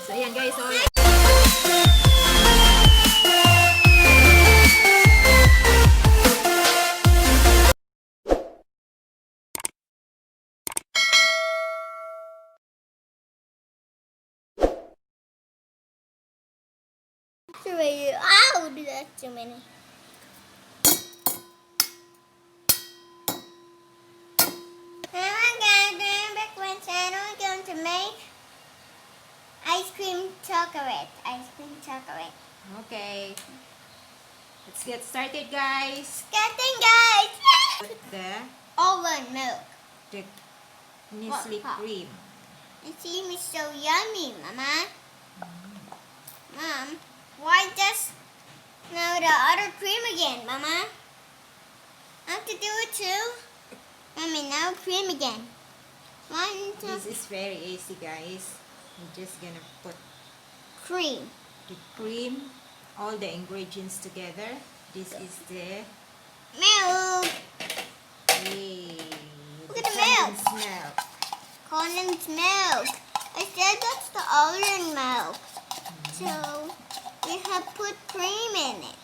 So, ayan guys. So, oh, that's too many. We're going to make ice cream chocolate. Ice cream chocolate. okay. Let's get started, guys. Getting guys. Put the Almond milk. Nestle Cream. The cream is so yummy, Mama. Mom, why just now the other cream again, Mama? I have to do it too. Mommy, now cream again. One, two, This is very easy, guys. We're just gonna put cream. the cream, all the ingredients together. This is the Milk. Look at the milk. Smell. Condensed milk. I said that's the almond milk. So we have put cream in it.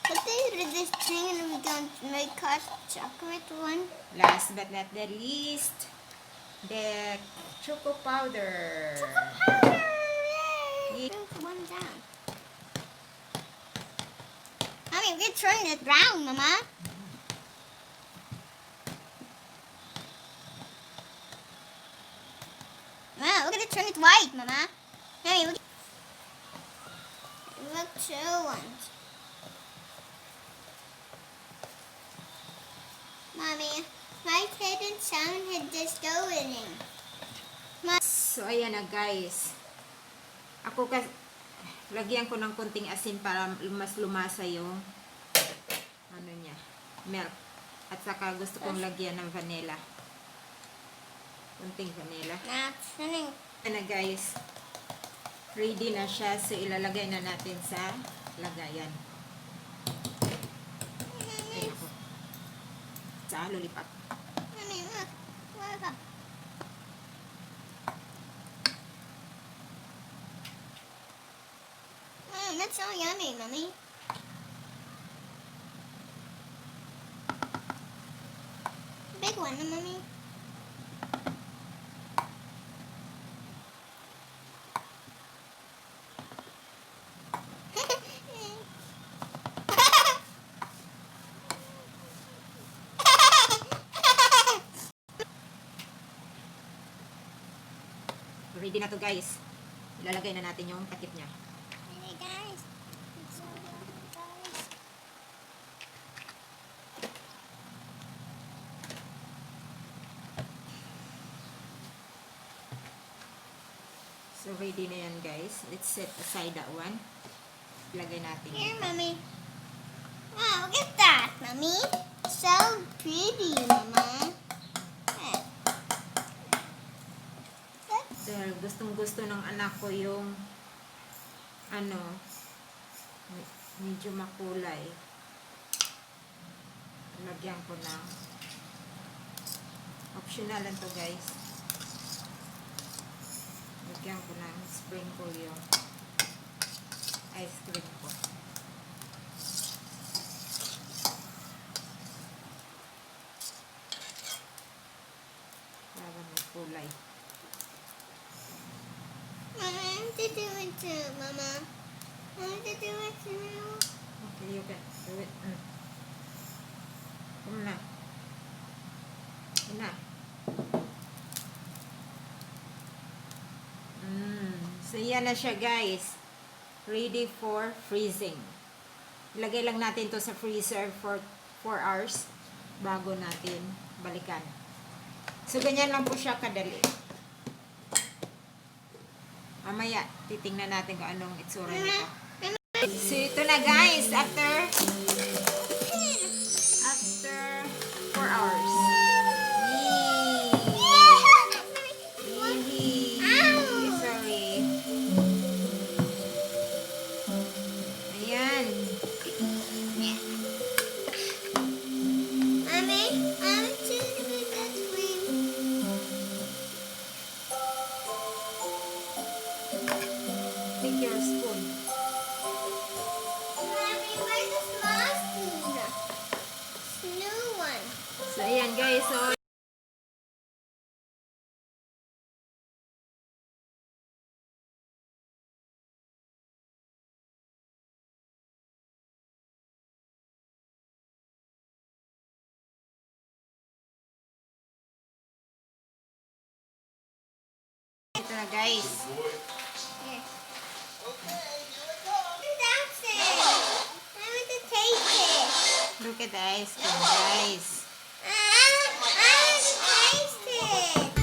But this thing and we're going to make hot chocolate one. Last but not the least, the choco powder. Powder! Yay. Put one down. Mommy, we're turning it brown, Mama. Wow, we're gonna turn it white, Mama. Mommy, look two ones. Mommy, my favorite sound had just going in. So, ayan na, guys. Ako lagyan ko ng konting asin para mas lumasa yung ano niya, milk. At saka gusto kong lagyan ng vanilla. Konting vanilla. Ayan Na guys, ready na siya. So, ilalagay na natin sa lagayan. Ayan ako. Sa lollipop. Mommy, look. Look. That's so yummy, Mommy. Big one, Mommy. Ready na to, guys. Ilalagay na natin yung takip niya. Hey guys. It's so yummy, guys. So, ready na yan, guys. Let's set aside that one. Ilagay natin. Here, Mommy. Wow, look at that, Mommy. So pretty, Mama. Dahil gustong-gusto ng anak ko yung ano, medyo makulay. Lagyan ko na. Optional lang to, guys. Lagyan ko ng sprinkle yung ice cream ko. Para may kulay. Mama, I want to do it too, Mama. I want to do it too. Okay, you can do it. Come na. Come na. So, yan na siya, guys. Ready for freezing. Ilagay lang natin to sa freezer for 4 hours bago natin balikan. So, ganyan lang po siya kadali. Mamaya, titingnan natin kung anong itsura nito. So, ito na, guys. After 4 hours. Sorry. Ayan. Mommy, I want to do that cream. your spoon. Mommy, where's the small spoon? It's new one. So, ayan guys. So, ito na guys. Here. That's it. I want to taste it. Look at the ice cream guys. I want to taste it.